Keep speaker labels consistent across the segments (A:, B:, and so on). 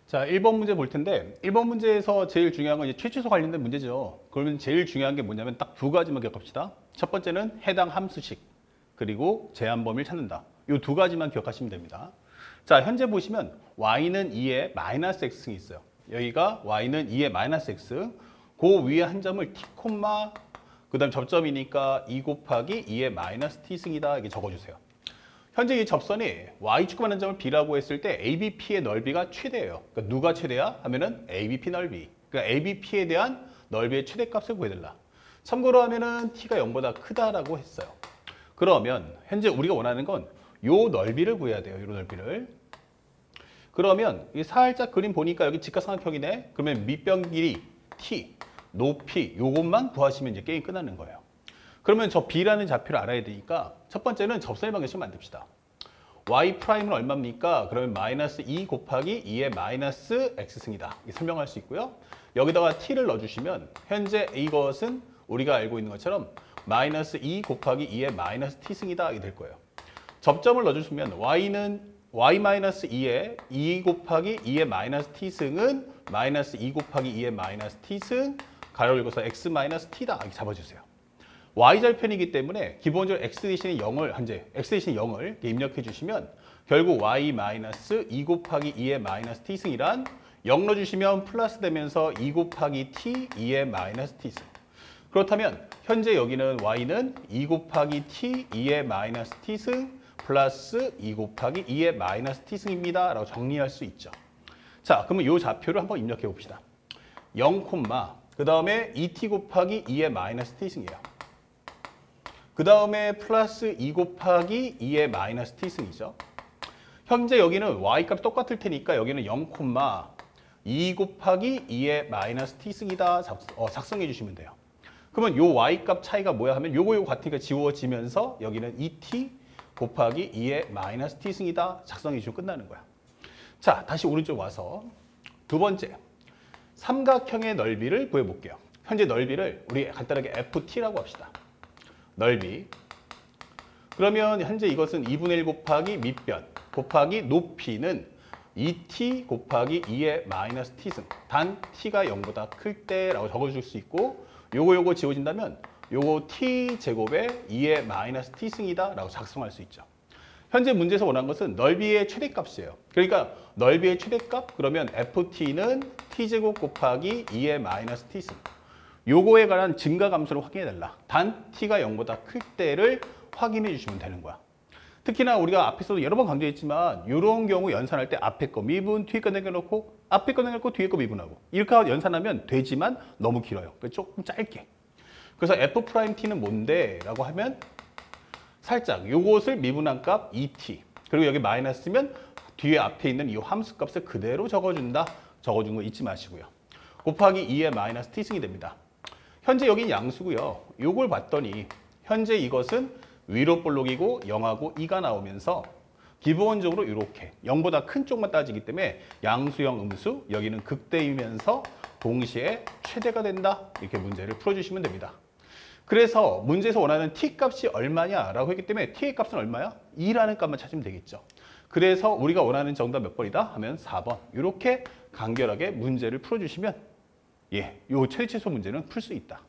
A: 자, 1번 문제 볼 텐데 1번 문제에서 제일 중요한 건 이제 최치수 관련된 문제죠. 그러면 제일 중요한 게 뭐냐면 딱 두 가지만 기억합시다. 첫 번째는 해당 함수식, 그리고 제한 범위를 찾는다. 이 두 가지만 기억하시면 됩니다. 자, 현재 보시면 y는 2에 마이너스 x승이 있어요. 여기가 y는 2에 마이너스 x, 그 위에 한 점을 t, 그 다음 접점이니까 2 곱하기 2의 마이너스 t승이다 이렇게 적어주세요. 현재 이 접선이 y축만한 점을 b라고 했을 때 ABP의 넓이가 최대예요. 그러니까 누가 최대야? 하면은 ABP 넓이. 그러니까 ABP에 대한 넓이의 최대값을 구해달라. 참고로 하면은 t가 0보다 크다라고 했어요. 그러면 현재 우리가 원하는 건 요 넓이를 구해야 돼요. 요 넓이를. 그러면 이 살짝 그림 보니까 여기 직각삼각형이네. 그러면 밑변 길이 t, 높이 요것만 구하시면 이제 게임 끝나는 거예요. 그러면 저 b라는 좌표를 알아야 되니까 첫 번째는 접선의 방정식 만듭시다. y'은 얼마입니까? 그러면 마이너스 2 곱하기 2의 마이너스 x승이다. 이렇게 설명할 수 있고요. 여기다가 t를 넣어주시면 현재 이것은 우리가 알고 있는 것처럼 마이너스 2 곱하기 2의 마이너스 t승이다. 이게 될 거예요. 접점을 넣어주시면 y는 y-2에 2 곱하기 2의 마이너스 t승은 마이너스 2 곱하기 2의 마이너스 t승 가로 열고서 x-t다. 이렇게 잡아주세요. y절편이기 때문에 기본적으로 x 대신에 0을 현재 x 대신에 0을 입력해 주시면 결국 y-2 곱하기 2의 마이너스 t승이란 0 넣어주시면 플러스 되면서 2 곱하기 t 2의 마이너스 t승. 그렇다면 현재 여기는 y는 2 곱하기 t 2의 마이너스 t승 플러스 2 곱하기 2의 마이너스 t승입니다. 라고 정리할 수 있죠. 자, 그러면 이 좌표를 한번 입력해 봅시다. 0, 그 다음에 2t 곱하기 2의 마이너스 t승이에요. 그 다음에 플러스 2 곱하기 2의 마이너스 t승이죠. 현재 여기는 y값이 똑같을 테니까 여기는 0, 2 곱하기 2의 마이너스 t승이다 작성해 주시면 돼요. 그러면 요 y값 차이가 뭐야 하면 요거 같으니까 지워지면서 여기는 2t 곱하기 2의 마이너스 t승이다 작성해 주시면 끝나는 거야. 자, 다시 오른쪽 와서 두 번째 삼각형의 넓이를 구해볼게요. 현재 넓이를 우리 간단하게 ft라고 합시다. 넓이. 그러면 현재 이것은 2분의 1 곱하기 밑변 곱하기 높이는 2t 곱하기 2의 마이너스 t승. 단 t가 0보다 클 때라고 적어줄 수 있고 요거 지워진다면 요거 t 제곱에 2의 마이너스 t승이다 라고 작성할 수 있죠. 현재 문제에서 원하는 것은 넓이의 최대값이에요. 그러니까 넓이의 최대값 그러면 ft는 t제곱 곱하기 2의 마이너스 t승. 요거에 관한 증가 감소를 확인해 달라. 단 t가 0보다 클 때를 확인해 주시면 되는 거야. 특히나 우리가 앞에서도 여러 번 강조했지만 이런 경우 연산할 때 앞에 거 미분, 뒤에 거 남겨놓고 앞에 거 남겨놓고 뒤에 거 미분하고 이렇게 연산하면 되지만 너무 길어요. 그래서 조금 짧게. 그래서 f't는 뭔데? 라고 하면 살짝 요것을 미분한 값 2t 그리고 여기 마이너스면 뒤에 앞에 있는 이 함수 값을 그대로 적어준다. 적어준 거 잊지 마시고요. 곱하기 2의 마이너스 t승이 됩니다. 현재 여기 양수고요. 요걸 봤더니 현재 이것은 위로 볼록이고 0하고 2가 나오면서 기본적으로 이렇게 0보다 큰 쪽만 따지기 때문에 양수형 음수 여기는 극대이면서 동시에 최대가 된다. 이렇게 문제를 풀어주시면 됩니다. 그래서 문제에서 원하는 t값이 얼마냐라고 했기 때문에 t의 값은 얼마야? 2라는 값만 찾으면 되겠죠. 그래서 우리가 원하는 정답 몇 번이다? 하면 4번. 이렇게 간결하게 문제를 풀어주시면 요 최대최소 문제는 풀 수 있다.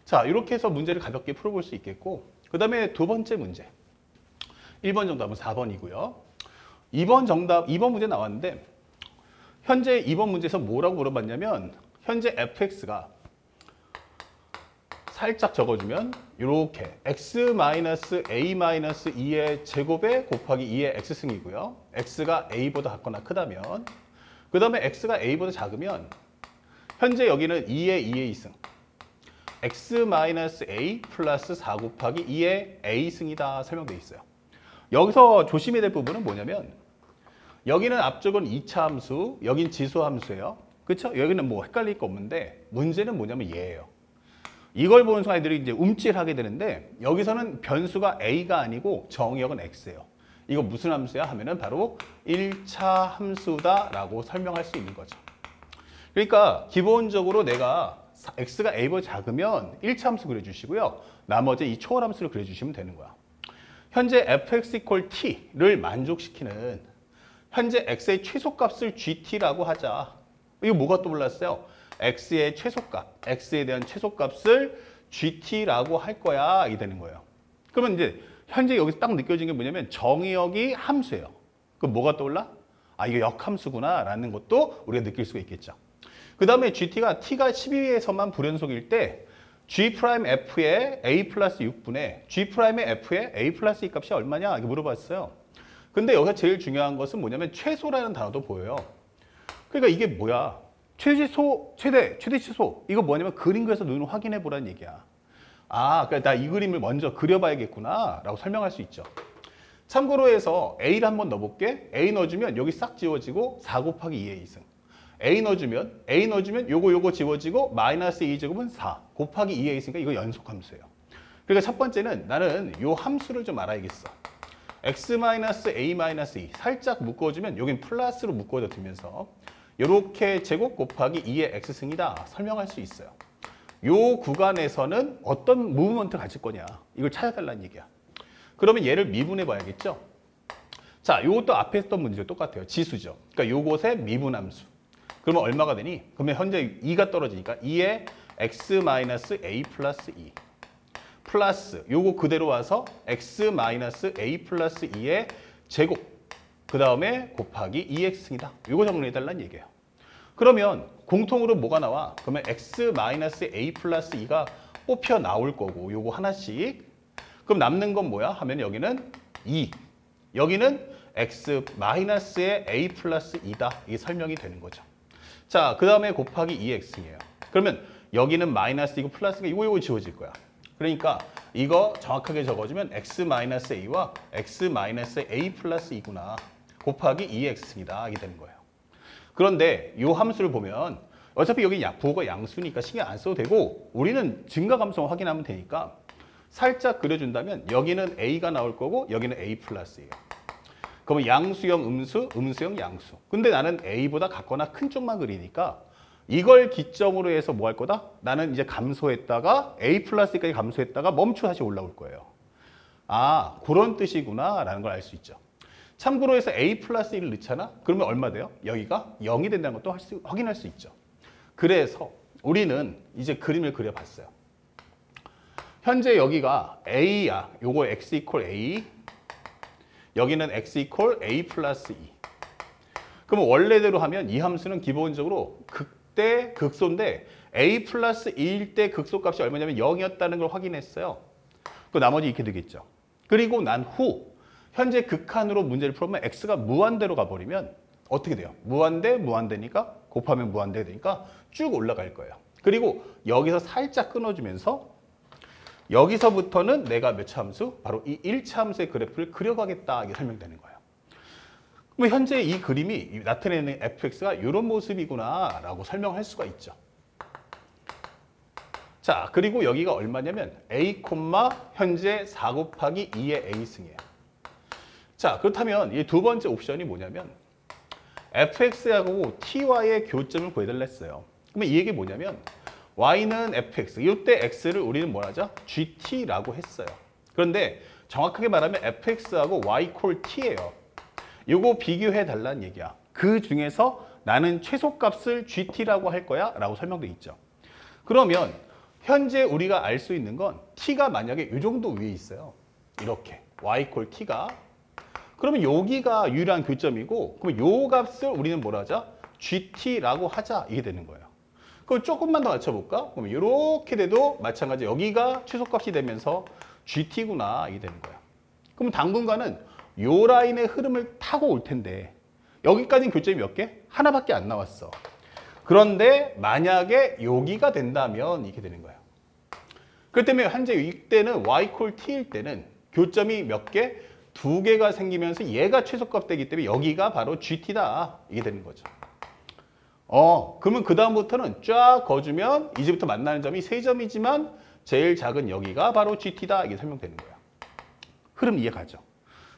A: 자, 이렇게 해서 문제를 가볍게 풀어볼 수 있겠고 그 다음에 두 번째 문제 1번 정답은 4번이고요. 2번 문제 나왔는데 현재 2번 문제에서 뭐라고 물어봤냐면 현재 fx가 살짝 적어주면 이렇게 x-a-2의 제곱에 곱하기 2의 x승이고요. x가 a보다 같거나 크다면 그 다음에 x가 a보다 작으면 현재 여기는 2의 2의 2승 x-a 플러스 4 곱하기 2의 a승이다 설명되어 있어요. 여기서 조심해야 될 부분은 뭐냐면 여기는 앞쪽은 2차 함수, 여긴 지수 함수예요. 그렇죠? 여기는 뭐 헷갈릴 거 없는데 문제는 뭐냐면 얘예요. 이걸 보는 순간 애들이 이제 움찔하게 되는데 여기서는 변수가 a가 아니고 정의역은 x예요. 이거 무슨 함수야 하면은 바로 1차 함수다라고 설명할 수 있는 거죠. 그러니까 기본적으로 내가 x가 a보다 작으면 1차 함수 그려주시고요. 나머지 이 초월 함수를 그려주시면 되는 거야. 현재 fx t를 만족시키는 현재 x의 최소값을 gt라고 하자. 이거 뭐가 떠올랐어요? x의 최소값, x에 대한 최소값을 gt라고 할 거야. 이게 되는 거예요. 그러면 이제 현재 여기서 딱 느껴진 게 뭐냐면 정의역이 함수예요. 그럼 뭐가 떠올라? 아, 이거 역함수구나 라는 것도 우리가 느낄 수가 있겠죠. 그 다음에 gt가 t가 12에서만 불연속일 때 G'F의 A 플러스 6분의 G'의 F의 A 플러스 2 값이 얼마냐? 이렇게 물어봤어요. 근데 여기서 제일 중요한 것은 뭐냐면 최소라는 단어도 보여요. 그러니까 이게 뭐야? 최소, 최대, 최대 최소. 이거 뭐냐면 그림 그려서 눈으로 확인해 보라는 얘기야. 아, 그러니까 나 이 그림을 먼저 그려봐야겠구나 라고 설명할 수 있죠. 참고로 해서 A를 한번 넣어볼게. A 넣어주면 여기 싹 지워지고 4 곱하기 2의 2승. A 넣어주면 요거 지워지고 마이너스 2제곱은 4 곱하기 2에 있으니까 이거 연속함수예요. 그러니까 첫 번째는 나는 요 함수를 좀 알아야겠어. x-a-2 살짝 묶어주면 여긴 플러스로 묶어져 두면서 요렇게 제곱 곱하기 2의 x승이다 설명할 수 있어요. 요 구간에서는 어떤 무브먼트를 가질 거냐 이걸 찾아달라는 얘기야. 그러면 얘를 미분해 봐야겠죠. 자, 요것도 앞에 했던 문제랑 똑같아요. 지수죠. 그러니까 요것의 미분함수. 그러면 얼마가 되니? 그러면 현재 2가 떨어지니까 2에 x-a 플러스 2 플러스 요거 그대로 와서 x-a 플러스 2의 제곱 그 다음에 곱하기 2x승이다. 요거 정리해달라는 얘기예요. 그러면 공통으로 뭐가 나와? 그러면 x-a 플러스 2가 뽑혀 나올 거고 요거 하나씩. 그럼 남는 건 뭐야? 하면 여기는 2 여기는 x-의 a 플러스 2다. 이게 설명이 되는 거죠. 자, 그 다음에 곱하기 2x승이에요. 그러면 여기는 마이너스 이거 플러스가 이거 지워질 거야. 그러니까 이거 정확하게 적어주면 x-a와 x-a 플러스 2구나. 곱하기 2x승이다. 이게 되는 거예요. 그런데 이 함수를 보면 어차피 여기 부호가 양수니까 신경 안 써도 되고 우리는 증가감성을 확인하면 되니까 살짝 그려준다면 여기는 a가 나올 거고 여기는 a 플러스예요. 그러면 양수형 음수, 음수형 양수. 근데 나는 a보다 같거나 큰 쪽만 그리니까 이걸 기점으로 해서 뭐 할 거다? 나는 이제 감소했다가 a 플러스까지 감소했다가 멈추 다시 올라올 거예요. 아, 그런 뜻이구나 라는 걸 알 수 있죠. 참고로 해서 a 플러스 1을 넣잖아? 그러면 얼마 돼요? 여기가 0이 된다는 것도 확인할 수 있죠. 그래서 우리는 이제 그림을 그려봤어요. 현재 여기가 a야. 요거 x 이퀄 a 여기는 x 이퀄 a 플러스 2. 그러면 원래대로 하면 이 함수는 기본적으로 극대 극소인데 a 플러스 2일 때 극소값이 얼마냐면 0이었다는 걸 확인했어요. 그 나머지 이렇게 되겠죠. 그리고 난 후 현재 극한으로 문제를 풀면 x가 무한대로 가버리면 어떻게 돼요? 무한대니까 곱하면 무한대 되니까 쭉 올라갈 거예요. 그리고 여기서 살짝 끊어주면서 여기서부터는 내가 몇 차 함수? 바로 이 1차 함수의 그래프를 그려가겠다. 이게 설명되는 거예요. 그럼 현재 이 그림이 나타내는 fx가 이런 모습이구나 라고 설명할 수가 있죠. 자, 그리고 여기가 얼마냐면 a, 현재 4 곱하기 2의 a승이에요. 자, 그렇다면 이 두 번째 옵션이 뭐냐면 fx하고 ty의 교점을 구해달라 했어요. 그러면 이 얘기 뭐냐면 y는 fx, 이때 x를 우리는 뭐라 하죠? gt라고 했어요. 그런데 정확하게 말하면 fx하고 y 콜 t예요. 이거 비교해 달라는 얘기야. 그 중에서 나는 최소값을 gt라고 할 거야 라고 설명돼 있죠. 그러면 현재 우리가 알 수 있는 건 t가 만약에 이 정도 위에 있어요. 이렇게 y 콜 t가. 그러면 여기가 유일한 교점이고 그럼 요 값을 우리는 뭐라 하자? gt라고 하자. 이게 되는 거예요. 그럼 조금만 더 맞춰볼까? 그럼 이렇게 돼도 마찬가지 여기가 최소값이 되면서 gt구나 이게 되는 거야. 그럼 당분간은 요 라인의 흐름을 타고 올 텐데 여기까지는 교점이 몇 개? 하나밖에 안 나왔어. 그런데 만약에 여기가 된다면 이렇게 되는 거야. 그렇기 때문에 현재 이때는 y 콜 t일 때는 교점이 몇 개? 2개가 생기면서 얘가 최소값 되기 때문에 여기가 바로 gt다 이게 되는 거죠. 그러면 그 다음부터는 쫙 거주면 이제부터 만나는 점이 3점이지만 제일 작은 여기가 바로 gt다 이게 설명되는 거야. 흐름 이해가죠?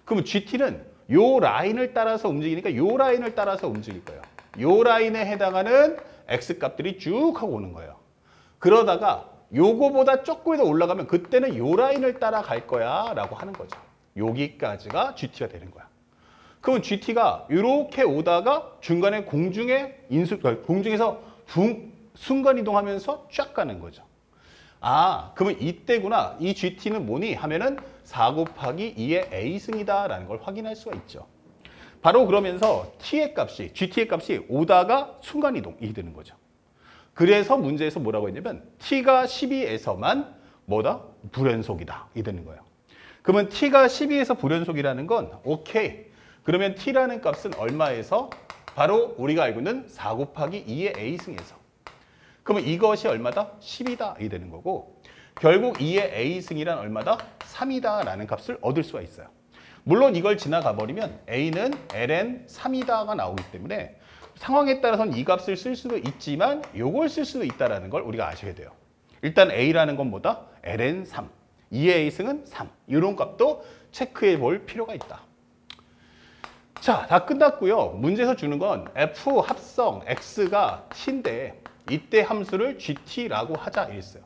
A: 그러면 gt는 요 라인을 따라서 움직이니까 요 라인을 따라서 움직일 거예요. 요 라인에 해당하는 x값들이 쭉 하고 오는 거예요. 그러다가 요거보다 조금 더 올라가면 그때는 요 라인을 따라갈 거야 라고 하는 거죠. 여기까지가 gt가 되는 거야. 그럼 GT가 이렇게 오다가 중간에 공중에서 순간 이동하면서 쫙 가는 거죠. 아, 그러면 이때구나. 이 GT는 뭐니? 하면은 4 곱하기 2의 A승이다 라는 걸 확인할 수가 있죠. 바로 그러면서 GT의 값이 오다가 순간 이동이 되는 거죠. 그래서 문제에서 뭐라고 했냐면 T가 12에서만 뭐다? 불연속이다. 이 되는 거예요. 그러면 T가 12에서 불연속이라는 건 오케이. 그러면 T라는 값은 얼마에서? 바로 우리가 알고 있는 4 곱하기 2의 A승에서. 그러면 이것이 얼마다? 10이다. 이 되는 거고 결국 2의 A승이란 얼마다? 3이다 라는 값을 얻을 수가 있어요. 물론 이걸 지나가 버리면 A는 ln 3이다가 나오기 때문에 상황에 따라서는 이 값을 쓸 수도 있지만 이걸 쓸 수도 있다는 걸 우리가 아셔야 돼요. 일단 A라는 건 뭐다? ln 3. 2의 A승은 3. 이런 값도 체크해 볼 필요가 있다. 자, 다 끝났고요. 문제에서 주는 건 F 합성 X가 T인데 이때 함수를 GT라고 하자 이랬어요.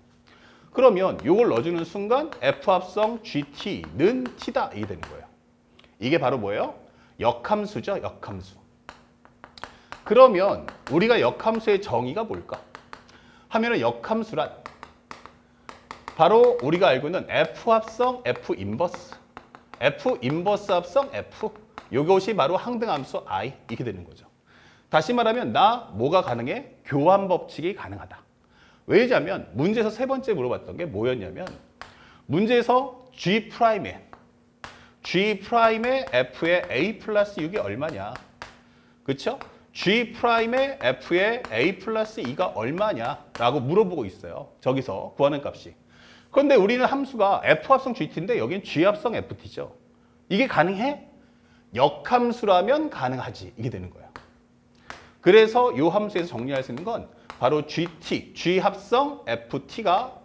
A: 그러면 이걸 넣어주는 순간 F 합성 GT는 T다 이 되는 거예요. 이게 바로 뭐예요? 역함수죠. 역함수. 그러면 우리가 역함수의 정의가 뭘까? 하면은 역함수란 바로 우리가 알고 있는 F 합성 F 인버스. F 인버스 합성 F. 이것이 바로 항등함수 I 이렇게 되는 거죠. 다시 말하면 나 뭐가 가능해? 교환 법칙이 가능하다. 왜냐면 문제에서 세 번째 물어봤던 게 뭐였냐면 문제에서 G'의 F의 A 플러스 6이 얼마냐. 그쵸? G'의 F의 A 플러스 2가 얼마냐 라고 물어보고 있어요. 저기서 구하는 값이. 그런데 우리는 함수가 F 합성 GT인데 여긴 G 합성 FT죠. 이게 가능해? 역함수라면 가능하지. 이게 되는 거예요. 그래서 이 함수에서 정리할 수 있는 건 바로 GT, G 합성 FT가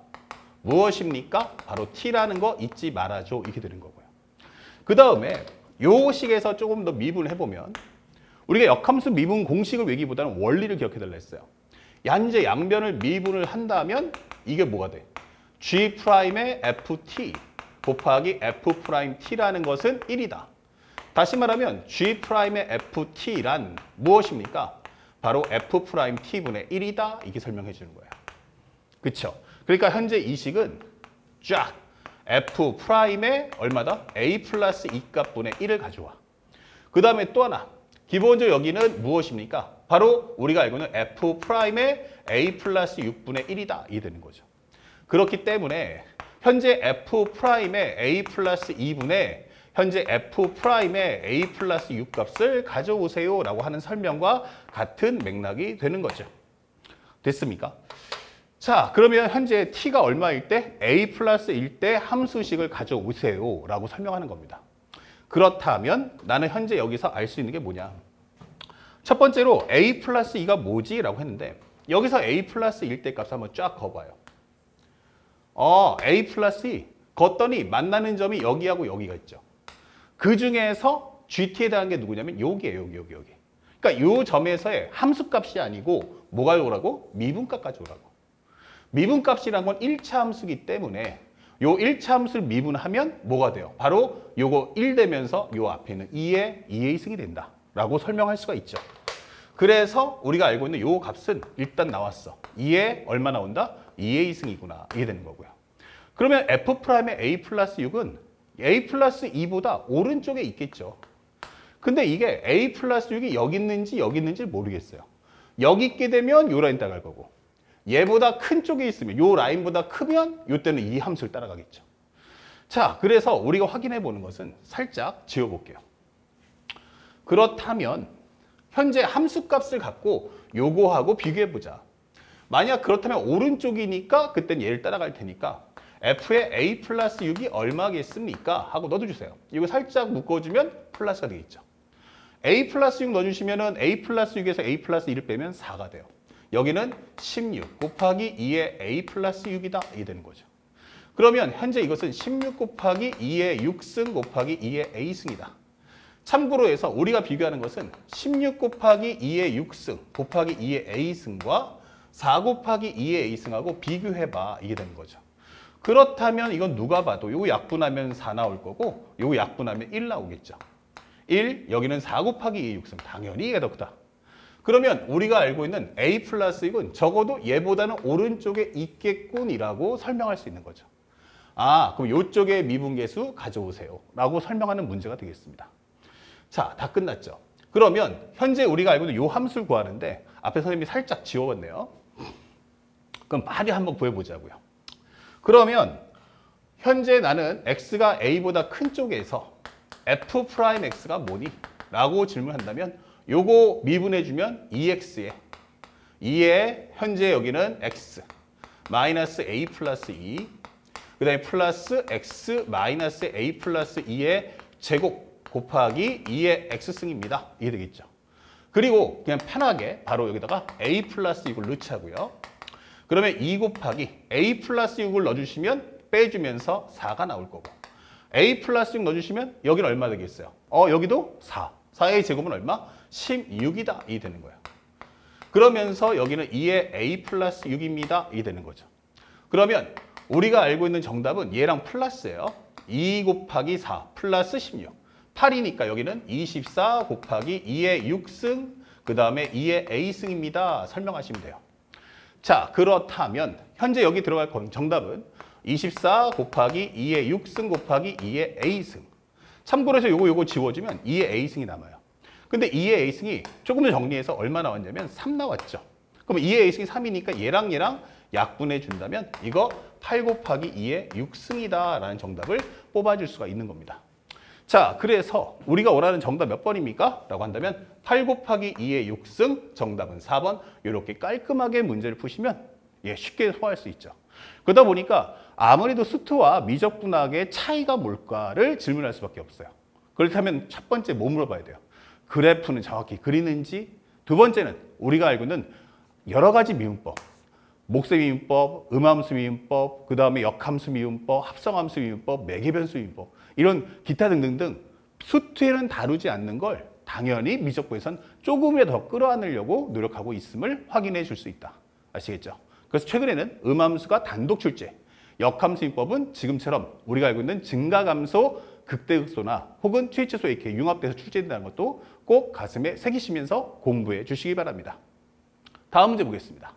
A: 무엇입니까? 바로 T라는 거 잊지 말아줘. 이렇게 되는 거고요. 그 다음에 요 식에서 조금 더 미분을 해보면 우리가 역함수 미분 공식을 외기보다는 원리를 기억해달라 했어요. 현재 양변을 미분을 한다면 이게 뭐가 돼? G'의 FT 곱하기 F'T라는 것은 1이다. 다시 말하면 G'의 FT란 무엇입니까? 바로 F'T분의 1이다. 이렇게 설명해 주는 거예요. 그쵸? 그러니까 현재 이 식은 쫙 F'의 얼마다? A 플러스 2 값분의 1을 가져와. 그 다음에 또 하나. 기본적으로 여기는 무엇입니까? 바로 우리가 알고 있는 F'의 A 플러스 6분의 1이다. 이게 되는 거죠. 그렇기 때문에 현재 F'의 A 플러스 2분의 현재 F'의 A 플러스 6 값을 가져오세요 라고 하는 설명과 같은 맥락이 되는 거죠. 됐습니까? 자, 그러면 현재 T가 얼마일 때? A 플러스 1 때 함수식을 가져오세요 라고 설명하는 겁니다. 그렇다면 나는 현재 여기서 알 수 있는 게 뭐냐? 첫 번째로 A 플러스 2가 뭐지? 라고 했는데 여기서 A 플러스 1 때 값을 한번 쫙 거봐요. A 플러스 2 걷더니 만나는 점이 여기하고 여기가 있죠. 그 중에서 GT에 대한 게 누구냐면 여기예요. 여기. 그러니까 이 점에서의 함수값이 아니고 뭐가 오라고? 미분값까지 오라고. 미분값이란 건 1차 함수이기 때문에 요 1차 함수를 미분하면 뭐가 돼요? 바로 요거 1 되면서 요 앞에는 2의 2a승이 된다 라고 설명할 수가 있죠. 그래서 우리가 알고 있는 요 값은 일단 나왔어. 2에 얼마 나온다? 2a승이구나. 이게 되는 거고요. 그러면 F'의 A 플러스 6은 A 플러스 2보다 오른쪽에 있겠죠. 근데 이게 A 플러스 6이 여기 있는지 모르겠어요. 여기 있게 되면 요 라인 따라갈 거고 얘보다 큰 쪽에 있으면 요 라인보다 크면 요때는 이 함수를 따라가겠죠. 자, 그래서 우리가 확인해 보는 것은 살짝 지워볼게요. 그렇다면 현재 함수값을 갖고 요거하고 비교해 보자. 만약 그렇다면 오른쪽이니까 그땐 얘를 따라갈 테니까 F의 A 플러스 6이 얼마겠습니까? 하고 넣어주세요. 이거 살짝 묶어주면 플러스가 되겠죠. A 플러스 6 넣어주시면 A 플러스 6에서 A 플러스 1을 빼면 4가 돼요. 여기는 16 곱하기 2의 A 플러스 6이다. 이게 되는 거죠. 그러면 현재 이것은 16 곱하기 2의 6승 곱하기 2의 A승이다. 참고로 해서 우리가 비교하는 것은 16 곱하기 2의 6승 곱하기 2의 A승과 4 곱하기 2의 A승하고 비교해봐. 이게 되는 거죠. 그렇다면 이건 누가 봐도 요 약분하면 4 나올 거고 요 약분하면 1 나오겠죠. 1, 여기는 4 곱하기 2의 6승. 당연히 얘가 더 크다. 그러면 우리가 알고 있는 a 플러스 6은 적어도 얘보다는 오른쪽에 있겠군이라고 설명할 수 있는 거죠. 아, 그럼 이쪽에 미분계수 가져오세요 라고 설명하는 문제가 되겠습니다. 자, 다 끝났죠. 그러면 현재 우리가 알고 있는 이 함수를 구하는데 앞에 선생님이 살짝 지워봤네요. 그럼 빨리 한번 구해보자고요. 그러면 현재 나는 x가 a보다 큰 쪽에서 f'x가 뭐니? 라고 질문한다면 요거 미분해주면 2x에 현재 여기는 x 마이너스 a 플러스 2 그 다음에 플러스 x 마이너스 a 플러스 2의 제곱 곱하기 2의 x승입니다. 이게 되겠죠. 그리고 그냥 편하게 바로 여기다가 a 플러스 6을 넣자고요. 그러면 2 곱하기 a 플러스 6을 넣어주시면 빼주면서 4가 나올 거고 a 플러스 6 넣어주시면 여기는 얼마 되겠어요? 여기도 4. 4의 제곱은 얼마? 16이다. 이 되는 거예요. 그러면서 여기는 2의 a 플러스 6입니다. 이 되는 거죠. 그러면 우리가 알고 있는 정답은 얘랑 플러스예요. 2 곱하기 4 플러스 16. 8이니까 여기는 24 곱하기 2의 6승 그 다음에 2의 a승입니다. 설명하시면 돼요. 자, 그렇다면 현재 여기 들어갈 정답은 24 곱하기 2의 6승 곱하기 2의 a승. 참고로 해서 요거 지워주면 2의 a승이 남아요. 근데 2의 a승이 조금 더 정리해서 얼마 나왔냐면 3 나왔죠. 그럼 2의 a승이 3이니까 얘랑 약분해 준다면 이거 8 곱하기 2의 6승이다 라는 정답을 뽑아줄 수가 있는 겁니다. 자, 그래서 우리가 원하는 정답 몇 번입니까? 라고 한다면 8 곱하기 2의 6승 정답은 4번. 이렇게 깔끔하게 문제를 푸시면 쉽게 소화할 수 있죠. 그러다 보니까 아무래도 수트와 미적분학의 차이가 뭘까를 질문할 수밖에 없어요. 그렇다면 첫 번째 뭐 물어봐야 돼요? 그래프는 정확히 그리는지, 두 번째는 우리가 알고 있는 여러 가지 미분법, 목세 미분법, 음함수 미분법, 그 다음에 역함수 미분법, 합성함수 미분법, 매개변수 미분법 이런 기타 등등등 수트에는 다루지 않는 걸 당연히 미적분에선 조금이라도 더 끌어안으려고 노력하고 있음을 확인해 줄 수 있다. 아시겠죠? 그래서 최근에는 음함수가 단독 출제, 역함수 미분법은 지금처럼 우리가 알고 있는 증가감소, 극대극소나 혹은 최치소 이렇게 융합돼서 출제된다는 것도 꼭 가슴에 새기시면서 공부해 주시기 바랍니다. 다음 문제 보겠습니다.